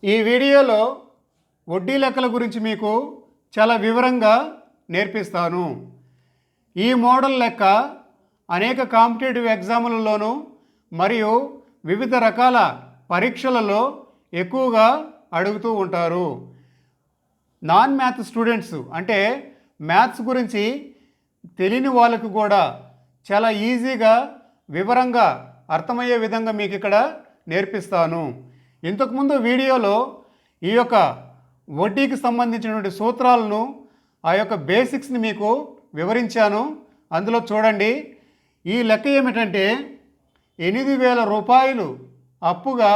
ఈ వీడియోలో వడ్డీ లెక్కల గురించి మీకు చాలా వివరంగా నేర్పిస్తాను. ఈ మోడల్ లెక్క అనేక కాంపిటేటివ్ ఎగ్జాములలోనూ మరియు వివిధ రకాల పరీక్షలలో ఎక్కువగా అడుగుతూ ఉంటారు. నాన్ మ్యాథ్ స్టూడెంట్స్ అంటే మ్యాథ్స్ గురించి తెలియని వాళ్ళకు కూడా చాలా ఈజీగా వివరంగా అర్థమయ్యే విధంగా మీకు ఇక్కడ నేర్పిస్తాను. ఇంతకుముందు వీడియోలో ఈ యొక్క వడ్డీకి సంబంధించినటువంటి సూత్రాలను ఆ యొక్క బేసిక్స్ని మీకు వివరించాను. అందులో చూడండి, ఈ లెక్క ఏమిటంటే 8,000 రూపాయలు అప్పుగా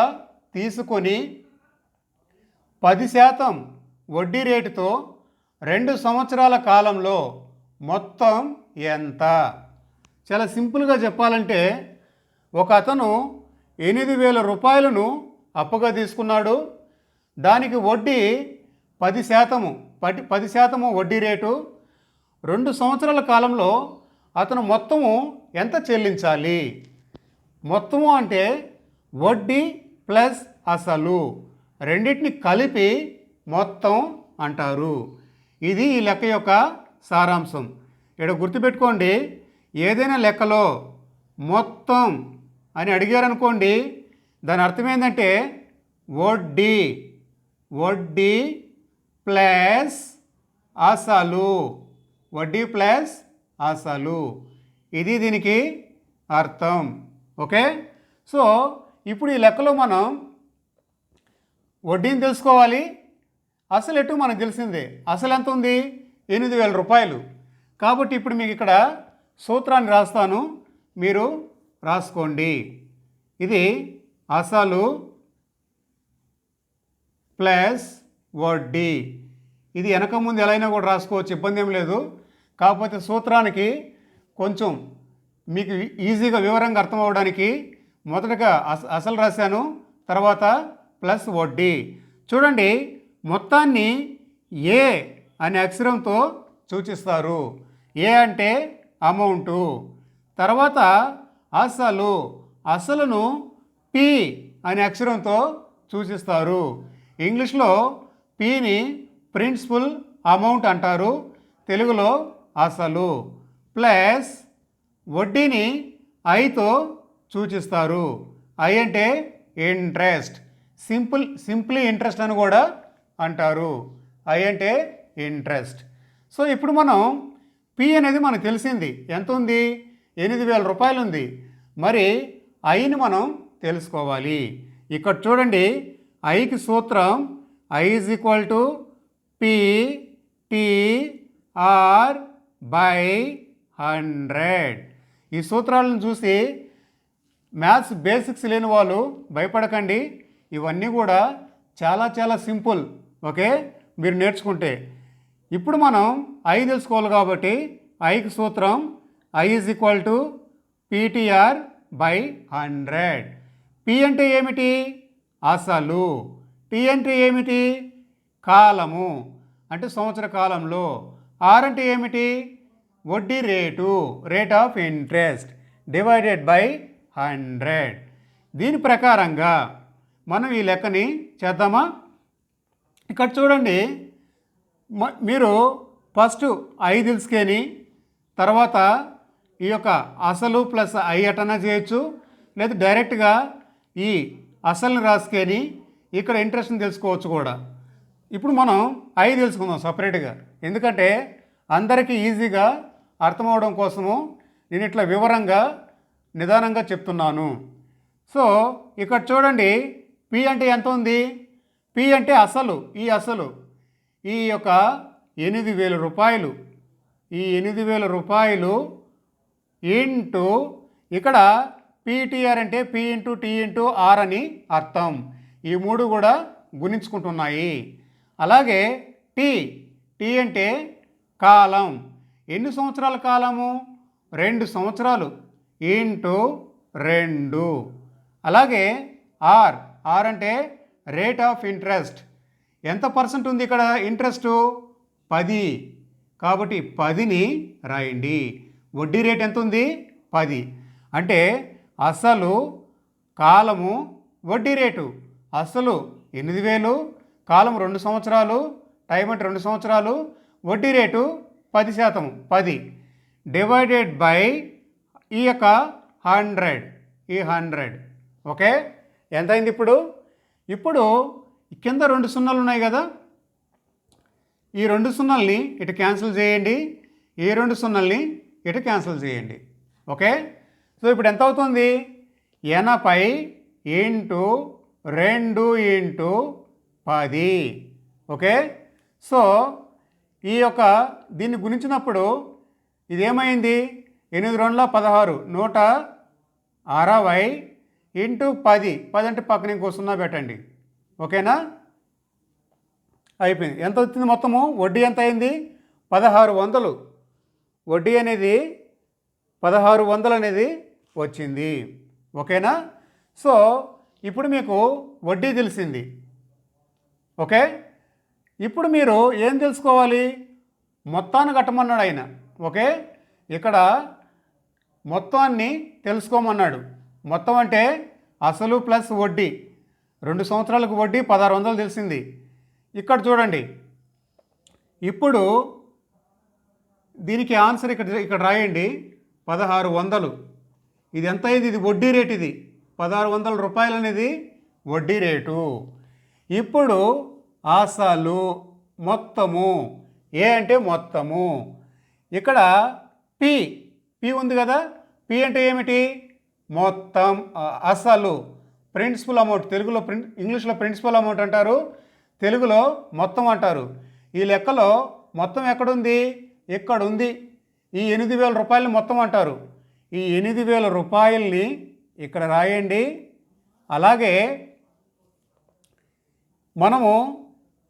తీసుకొని 10% వడ్డీ రేటుతో 2 సంవత్సరాల కాలంలో మొత్తం ఎంత? చాలా సింపుల్గా చెప్పాలంటే ఒక అతను 8,000 రూపాయలను అప్పుగా తీసుకున్నాడు. దానికి వడ్డీ 10% వడ్డీ రేటు. 2 సంవత్సరాల కాలంలో అతను మొత్తము ఎంత చెల్లించాలి? మొత్తము అంటే వడ్డీ ప్లస్ అసలు రెండింటిని కలిపి మొత్తం అంటారు. ఇది ఈ లెక్క యొక్క సారాంశం. ఇక్కడ గుర్తుపెట్టుకోండి, ఏదైనా లెక్కలో మొత్తం అని అడిగారనుకోండి, దాని అర్థం ఏంటంటే వడ్డీ ప్లస్ అసలు, వడ్డీ ప్లస్ అసలు, ఇది దీనికి అర్థం. ఓకే, సో ఇప్పుడు ఈ లెక్కలో మనం వడ్డీని తెలుసుకోవాలి. అసలు ఎటు మనకు తెలిసిందే. అసలు ఎంత ఉంది? 8,000 రూపాయలు. కాబట్టి ఇప్పుడు మీకు ఇక్కడ సూత్రాన్ని రాస్తాను, మీరు రాసుకోండి. ఇది అసలు ప్లస్ వడ్డీ. ఇది వెనక ముందు ఎలా అయినా కూడా రాసుకోవచ్చు, ఇబ్బంది ఏం లేదు. కాకపోతే సూత్రానికి కొంచెం మీకు ఈజీగా వివరంగా అర్థం అవ్వడానికి మొదటగా అసలు రాశాను, తర్వాత ప్లస్ వడ్డీ. చూడండి, మొత్తాన్ని ఏ అనే అక్షరంతో సూచిస్తారు. ఏ అంటే అమౌంటు. తర్వాత అసలును పి అనే అక్షరంతో సూచిస్తారు. ఇంగ్లీష్లో పిని ప్రిన్సిపల్ అమౌంట్ అంటారు, తెలుగులో అసలు. ప్లస్ వడ్డీని ఐతో సూచిస్తారు. ఐ అంటే ఇంట్రెస్ట్, సింప్లీ ఇంట్రెస్ట్ అని కూడా అంటారు. ఐ అంటే ఇంట్రెస్ట్. సో ఇప్పుడు మనం పి అనేది మనకు తెలిసింది, ఎంత ఉంది? 8,000 రూపాయలు ఉంది. మరి ఐని మనం తెలుసుకోవాలి. ఇక్కడ చూడండి, ఐకి సూత్రం I is equal to PR/100. ఈ సూత్రాలను చూసి మ్యాథ్స్ బేసిక్స్ లేని వాళ్ళు భయపడకండి. ఇవన్నీ కూడా చాలా చాలా సింపుల్. ఓకే, మీరు నేర్చుకుంటే. ఇప్పుడు మనం ఐ తెలుసుకోవాలి కాబట్టి ఐకి సూత్రం I is equal to PTR/100. P అంటే ఏమిటి? అసలు. టీ అంటే ఏమిటి? కాలము, అంటే సంవత్సర కాలంలో. ఆర్ అంటే ఏమిటి? వడ్డీ rate, rate of interest divided by 100. దీని ప్రకారంగా మనం ఈ లెక్కని చేద్దామా? ఇక్కడ చూడండి, మీరు ఫస్ట్ ఐ తెలుసుకొని తర్వాత ఈ యొక్క అసలు ప్లస్ ఐ అటనా చేయొచ్చు, లేదా డైరెక్ట్గా ఈ అసలుని రాసుకొని ఇక్కడ ఇంట్రెస్ట్ని తెలుసుకోవచ్చు కూడా. ఇప్పుడు మనం ఐ తెలుసుకుందాం సపరేట్గా, ఎందుకంటే అందరికీ ఈజీగా అర్థమవడం కోసము నేను ఇట్లా వివరంగా నిదానంగా చెప్తున్నాను. సో ఇక్కడ చూడండి, పి అంటే ఎంత ఉంది? పి అంటే అసలు. ఈ యొక్క 8,000 రూపాయలు, ఈ 8,000 రూపాయలు ఇంటూ ఇక్కడ పిటిఆర్ అంటే P into T into R అని అర్థం. ఈ మూడు కూడా గుణించుకుంటున్నాయి. అలాగే టీ అంటే కాలం. ఎన్ని సంవత్సరాల కాలము? 2 సంవత్సరాలు ఇంటూ 2. అలాగే ఆర్ అంటే రేట్ ఆఫ్ ఇంట్రెస్ట్. ఎంత పర్సెంట్ ఉంది ఇక్కడ ఇంట్రెస్టు? 10. కాబట్టి 10ని రాయండి. వడ్డీ రేట్ ఎంత ఉంది? 10. అంటే అసలు, కాలము, వడ్డీ రేటు. అసలు 8000, కాలం 2 సంవత్సరాలు, టైం అంటే 2 సంవత్సరాలు, వడ్డీ రేటు 10%, 10 డివైడెడ్ బై ఈ యొక్క 100, ఈ 100. ఓకే, ఎంత అయింది ఇప్పుడు కింద 2 సున్నాలు ఉన్నాయి కదా, ఈ 2 సున్నాల్ని ఇటు క్యాన్సిల్ చేయండి, ఈ 2 సున్నాల్ని ఇటు క్యాన్సిల్ చేయండి. ఓకే, సో ఇప్పుడు ఎంత అవుతుంది? 80 ఇంటూ 2 ఇంటూ 10. ఓకే, సో ఈ యొక్క దీన్ని గుణించినప్పుడు ఇదేమైంది? 8 2 16, 160 ఇంటూ 10. 10 అంటే పక్కన ఇంకో 0 పెట్టండి. ఓకేనా, అయిపోయింది. ఎంత వచ్చింది మొత్తము? వడ్డీ ఎంత అయింది? 1600. వడ్డీ అనేది 1600 అనేది వచ్చింది. ఓకేనా, సో ఇప్పుడు మీకు వడ్డీ తెలిసింది. ఓకే, ఇప్పుడు మీరు ఏం తెలుసుకోవాలి? మొత్తాన్ని కట్టమన్నాడు ఆయన. ఓకే, ఇక్కడ మొత్తాన్ని తెలుసుకోమన్నాడు. మొత్తం అంటే అసలు ప్లస్ వడ్డీ. 2 సంవత్సరాలకు వడ్డీ 1600 తెలిసింది. ఇక్కడ చూడండి, ఇప్పుడు దీనికి ఆన్సర్ ఇక్కడ రాయండి. 1600. ఇది ఎంత అయింది? ఇది వడ్డీ రేటు. ఇది 1600 రూపాయలు అనేది వడ్డీ రేటు. ఇప్పుడు అసలు మొత్తము, ఏ అంటే మొత్తము. ఇక్కడ పి ఉంది కదా, పి అంటే ఏమిటి? మొత్తం, అసలు, ప్రిన్సిపల్ అమౌంట్. తెలుగులో ఇంగ్లీష్లో ప్రిన్సిపల్ అమౌంట్ అంటారు, తెలుగులో మొత్తం అంటారు. ఈ లెక్కలో మొత్తం ఎక్కడుంది? ఇక్కడ ఉంది. ఈ 8000 రూపాయలని మొత్తం అంటారు. ఈ 8000 రూపాయల్ని ఇక్కడ రాయండి. అలాగే మనము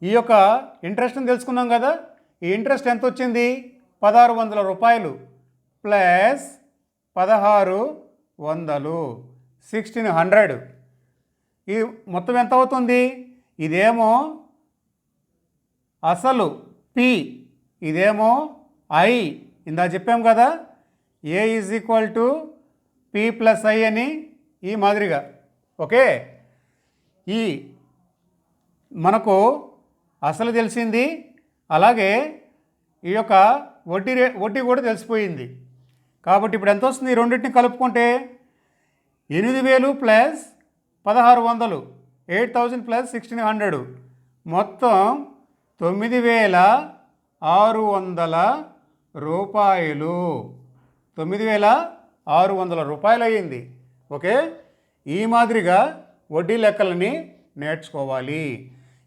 ఈ యొక్క ఇంట్రెస్ట్ని తెలుసుకున్నాం కదా, ఈ ఇంట్రెస్ట్ ఎంత వచ్చింది? 1600 రూపాయలు ప్లస్ 1600, 1600. ఇది మొత్తం ఎంత అవుతుంది? ఇదేమో అసలు పి, ఇదేమో ఐ. ఇందా చెప్పాం కదా, A is equal to P plus I అని, ఈ మాదిరిగా. ఓకే, ఈ మనకు అసలు తెలిసింది, అలాగే ఈ యొక్క వడ్డీ కూడా తెలిసిపోయింది. కాబట్టి ఇప్పుడు ఎంత వస్తుంది? ఈ రెండింటిని కలుపుకుంటే 8000 ప్లస్ 1600, 8000 ప్లస్ 1600, మొత్తం 9600 రూపాయలు. 9600 రూపాయలు అయ్యింది. ఓకే, ఈ మాదిరిగా వడ్డీ లెక్కలని నేర్చుకోవాలి.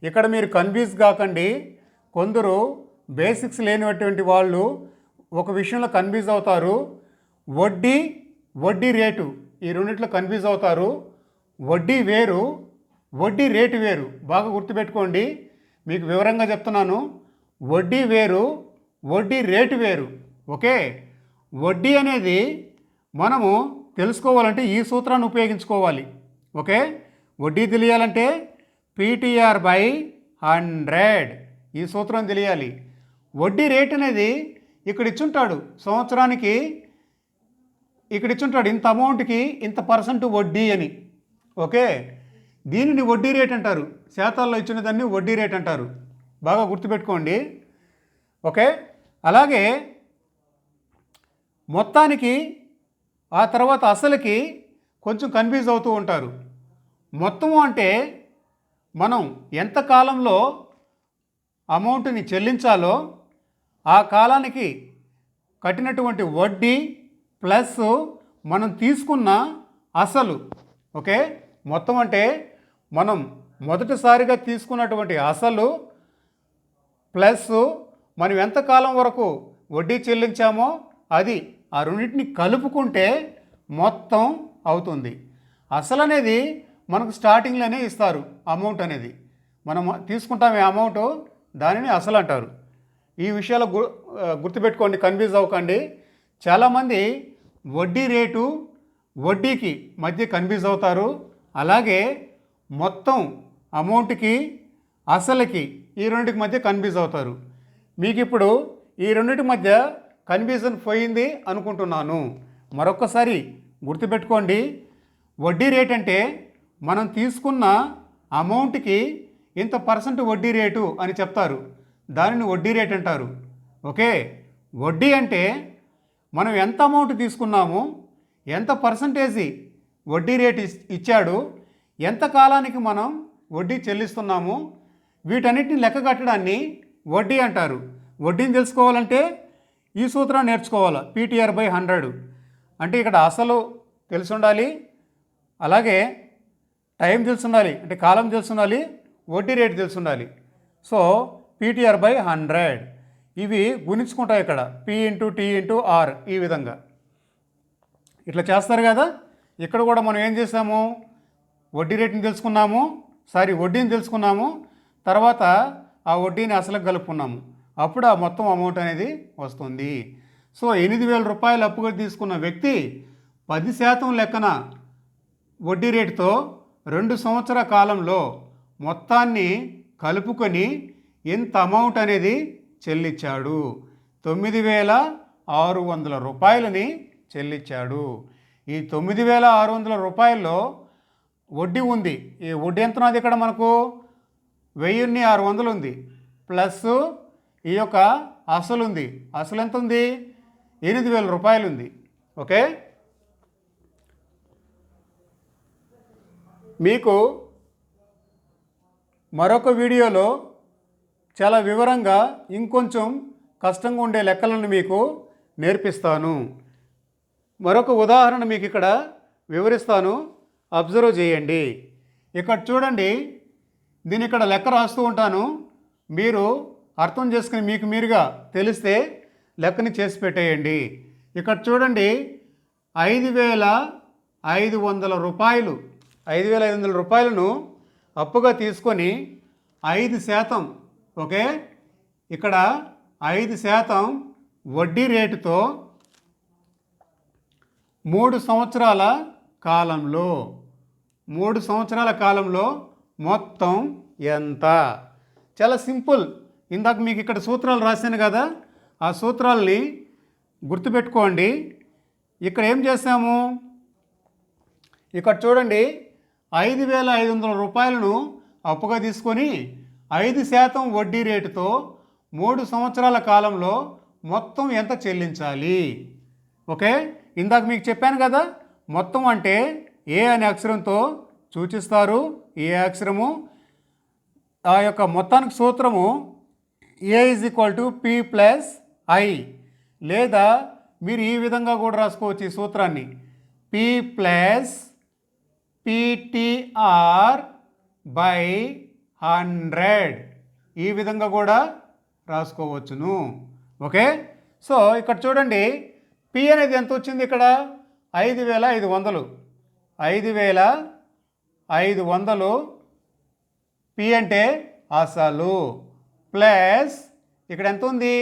ఇక్కడ మీరు కన్ఫ్యూజ్ కాకండి. కొందరు బేసిక్స్ లేనటువంటి వాళ్ళు ఒక విషయంలో కన్ఫ్యూజ్ అవుతారు. వడ్డీ రేటు, ఈ రెండిట్లో కన్ఫ్యూజ్ అవుతారు. వడ్డీ వేరు, వడ్డీ రేటు వేరు. బాగా గుర్తుపెట్టుకోండి, మీకు వివరంగా చెప్తున్నాను. వడ్డీ వేరు, వడ్డీ రేటు వేరు. ఓకే, వడ్డీ అనేది మనము తెలుసుకోవాలంటే ఈ సూత్రాన్ని ఉపయోగించుకోవాలి. ఓకే, వడ్డీ తెలియాలంటే పీటీఆర్ బై 100, ఈ సూత్రం తెలియాలి. వడ్డీ రేట్ అనేది ఇక్కడ ఇచ్చుంటాడు, సంవత్సరానికి ఇక్కడ ఇచ్చుంటాడు, ఇంత అమౌంట్కి ఇంత % వడ్డీ అని. ఓకే, దీనిని వడ్డీ రేట్ అంటారు. శాతాల్లో ఇచ్చిన దాన్ని వడ్డీ రేట్ అంటారు. బాగా గుర్తుపెట్టుకోండి. ఓకే, అలాగే మొత్తానికి ఆ తర్వాత అసలుకి కొంచెం కన్ఫ్యూజ్ అవుతూ ఉంటారు. మొత్తము అంటే మనం ఎంత కాలంలో అమౌంట్ని చెల్లించాలో ఆ కాలానికి కట్టినటువంటి వడ్డీ ప్లస్ మనం తీసుకున్న అసలు. ఓకే, మొత్తం అంటే మనం మొదటిసారిగా తీసుకున్నటువంటి అసలు ప్లస్ మనం ఎంతకాలం వరకు వడ్డీ చెల్లించామో అది, ఆ రెండింటిని కలుపుకుంటే మొత్తం అవుతుంది. అసలు అనేది మనకు స్టార్టింగ్లోనే ఇస్తారు. అమౌంట్ అనేది మనం తీసుకుంటామే అమౌంట్, దానిని అసలు అంటారు. ఈ విషయాలు గుర్తుపెట్టుకోండి, కన్ఫ్యూజ్ అవ్వకండి. చాలామంది వడ్డీ రేటు వడ్డీకి మధ్య కన్ఫ్యూజ్ అవుతారు. అలాగే మొత్తం అమౌంట్కి అసలుకి ఈ రెండింటికి మధ్య కన్ఫ్యూజ్ అవుతారు. మీకు ఇప్పుడు ఈ రెండింటి మధ్య కన్ఫ్యూజన్ పోయింది అనుకుంటున్నాను. మరొక్కసారి గుర్తుపెట్టుకోండి, వడ్డీ రేట్ అంటే మనం తీసుకున్న అమౌంట్కి ఇంత పర్సెంట్ వడ్డీ రేటు అని చెప్తారు. దానిని వడ్డీ రేట్ అంటారు. ఓకే, వడ్డీ అంటే మనం ఎంత అమౌంట్ తీసుకున్నాము, ఎంత పర్సంటేజీ వడ్డీ రేట్ ఇచ్చాడు, ఎంత కాలానికి మనం వడ్డీ చెల్లిస్తున్నాము, వీటన్నిటిని లెక్క కట్టడాన్ని వడ్డీ అంటారు. వడ్డీని తెలుసుకోవాలంటే ఈ సూత్రాన్ని నేర్చుకోవాలి. PTR/100 అంటే ఇక్కడ అసలు తెలిసి ఉండాలి, అలాగే టైం తెలిసి ఉండాలి, అంటే కాలం తెలిసి ఉండాలి, వడ్డీ రేటు తెలిసి ఉండాలి. సో PTR/100 ఇవి గుణించుకుంటాయి ఇక్కడ P/T/R ఈ విధంగా ఇట్లా చేస్తారు కదా. ఇక్కడ కూడా మనం ఏం చేసాము, వడ్డీ రేటుని తెలుసుకున్నాము, వడ్డీని తెలుసుకున్నాము, తర్వాత ఆ వడ్డీని అసలుకి కలుపుకున్నాము, అప్పుడు ఆ మొత్తం అమౌంట్ అనేది వస్తుంది. సో 8,000 రూపాయలు అప్పుగా తీసుకున్న వ్యక్తి 10% లెక్కన వడ్డీ రేటుతో 2 సంవత్సరాల కాలంలో మొత్తాన్ని కలుపుకొని ఇంత అమౌంట్ అనేది చెల్లించాడు. 9,600 రూపాయలని చెల్లించాడు. ఈ 9,600 రూపాయల్లో వడ్డీ ఉంది. ఈ వడ్డీ ఎంత ఉన్నది ఇక్కడ మనకు 1,600 ఉంది, ప్లస్ ఈ యొక్క అసలు ఉంది. అసలు ఎంత ఉంది, 8,000 రూపాయలు ఉంది. ఓకే, మీకు మరొక వీడియోలో చాలా వివరంగా ఇంకొంచెం కష్టంగా ఉండే లెక్కలను మీకు నేర్పిస్తాను. మరొక ఉదాహరణ మీకు ఇక్కడ వివరిస్తాను, అబ్జర్వ్ చేయండి. ఇక్కడ చూడండి, దీని ఇక్కడ లెక్క రాస్తూ ఉంటాను, మీరు అర్థం చేసుకుని మీకు మీరుగా తెలిస్తే లెక్కని చేసి పెట్టేయండి. ఇక్కడ చూడండి, 5,500 రూపాయలు 5,500 రూపాయలను అప్పుగా తీసుకొని 5%, ఓకే, ఇక్కడ 5% వడ్డీ రేటుతో 3 సంవత్సరాల కాలంలో మొత్తం ఎంత? చాలా సింపుల్. ఇందాక మీకు ఇక్కడ సూత్రాలు రాశాను కదా, ఆ సూత్రాలని గుర్తుపెట్టుకోండి. ఇక్కడ ఏం చేసాము, ఇక్కడ చూడండి, 5,500 రూపాయలను అప్పుగా తీసుకొని 5% వడ్డీ రేటుతో 3 సంవత్సరాల కాలంలో మొత్తం ఎంత చెల్లించాలి. ఓకే, ఇందాక మీకు చెప్పాను కదా, మొత్తం అంటే ఏ అనే అక్షరంతో సూచిస్తారు. ఏ అక్షరము, ఆ యొక్క మొత్తానికి సూత్రము A = P+I, లేదా మీరు ఈ విధంగా కూడా రాసుకోవచ్చు ఈ సూత్రాన్ని, P+PTR/100 ఈ విధంగా కూడా రాసుకోవచ్చును. ఓకే, సో ఇక్కడ చూడండి, P అనేది ఎంత వచ్చింది, ఇక్కడ 5,500. 5,500 P అంటే అసలు, ప్లస్ ఇక్కడ ఎంత ఉంది,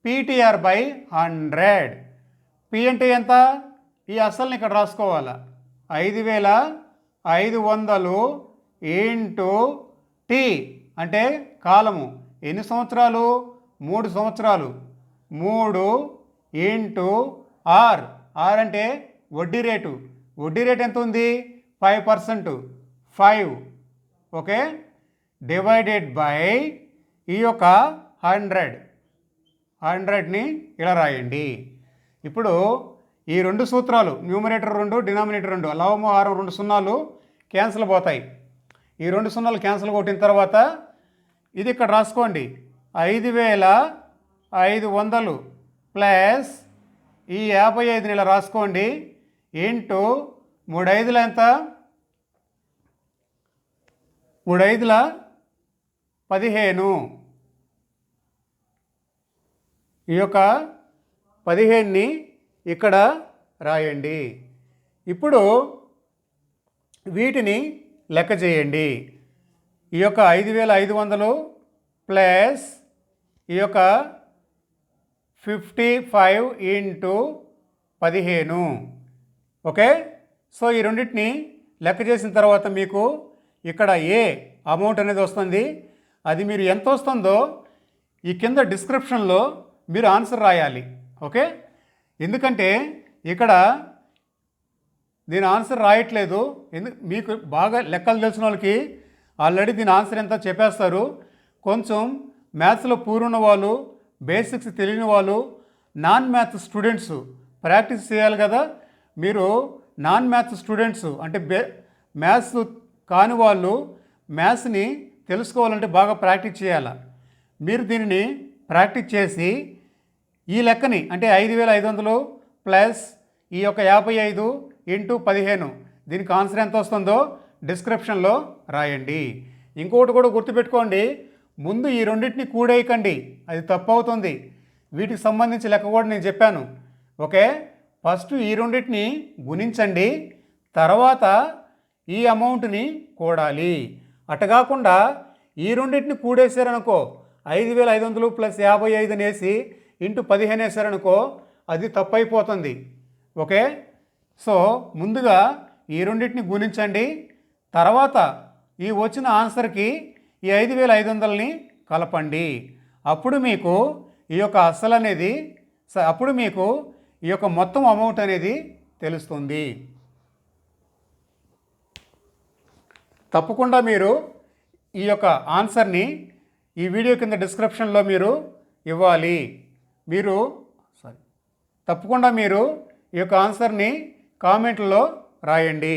PTR/100. P అంటే ఎంత, ఈ అసలుని ఇక్కడ రాసుకోవాలి. 5,500 ఇంటూ T అంటే కాలము, ఎన్ని సంవత్సరాలు, 3 సంవత్సరాలు, 3 ఇంటూ R అంటే వడ్డీ రేటు. వడ్డీ రేటు ఎంత ఉంది, 5%, 5, ఓకే, డివైడెడ్ బై ఈ యొక్క 100ని ఇలా రాయండి. ఇప్పుడు ఈ 2 సూత్రాలు, న్యూమరేటర్ 2, డినామినేటర్ 2, లవము హారం 2 సున్నాలు క్యాన్సిల్ పోతాయి. ఈ 2 సున్నాలు క్యాన్సిల్ కొట్టిన తర్వాత ఇది ఇక్కడ రాసుకోండి, 5,500 ప్లస్ ఈ 55ని ఇలా రాసుకోండి, ఇంటూ 3 5లు ఎంత, 3 5ల 15. ఈ యొక్క 15ని ఇక్కడ రాయండి. ఇప్పుడు వీటిని లెక్క చేయండి. ఈ యొక్క 5,500 ప్లస్ ఈ యొక్క 55 ఇంటూ 15. ఓకే, సో ఈ రెండింటిని లెక్క చేసిన తర్వాత మీకు ఇక్కడ ఏ అమౌంట్ అనేది వస్తుంది, అది మీరు ఎంత వస్తుందో ఈ కింద డిస్క్రిప్షన్లో మీరు ఆన్సర్ రాయాలి. ఓకే, ఎందుకంటే ఇక్కడ నేను ఆన్సర్ రాయట్లేదు, మీకు బాగా లెక్కలు తెలిసిన వాళ్ళకి ఆల్రెడీ దీని ఆన్సర్ ఎంత చెప్పేస్తారు. కొంచెం మ్యాథ్స్లో పూరున్న వాళ్ళు, బేసిక్స్ తెలియని వాళ్ళు, నాన్ మ్యాథ్స్ స్టూడెంట్స్ ప్రాక్టీస్ చేయాలి కదా. మీరు నాన్ మ్యాథ్స్ స్టూడెంట్స్ అంటే మ్యాథ్స్ కాని వాళ్ళు మ్యాథ్స్ని తెలుసుకోవాలంటే బాగా ప్రాక్టీస్ చేయాలి. మీరు దీనిని ప్రాక్టీస్ చేసి ఈ లెక్కని అంటే 5500 ప్లస్ ఈ యొక్క 55 ఇంటూ 15 దీనికి ఆన్సర్ ఎంత వస్తుందో డిస్క్రిప్షన్లో రాయండి. ఇంకొకటి కూడా గుర్తుపెట్టుకోండి, ముందు ఈ రెండింటిని కూడేయకండి, అది తప్పు అవుతుంది. వీటికి సంబంధించి లెక్క కూడా నేను చెప్పాను. ఓకే, ఫస్ట్ ఈ రెండింటిని గుణించండి, తర్వాత ఈ అమౌంట్ని కూడాలి. అటు కాకుండా ఈ రెండింటిని కూడేసారనుకో 5500 ప్లస్ 55 వేసి ఇంటూ 15 వేసారనుకో అది తప్పు అయిపోతుంది. ఓకే, సో ముందుగా ఈ రెండింటిని గుణించండి, తర్వాత ఈ వచ్చిన ఆన్సర్కి ఈ 5500ని కలపండి. అప్పుడు మీకు ఈ యొక్క అసలు అనేది అప్పుడు మీకు ఈ యొక్క మొత్తం అమౌంట్ అనేది తెలుస్తుంది. తప్పకుండా మీరు ఈ యొక్క ఆన్సర్ని ఈ వీడియో కింద డిస్క్రిప్షన్లో మీరు ఇవ్వాలి. తప్పకుండా మీరు ఈ యొక్క ఆన్సర్ని కామెంట్లో రాయండి.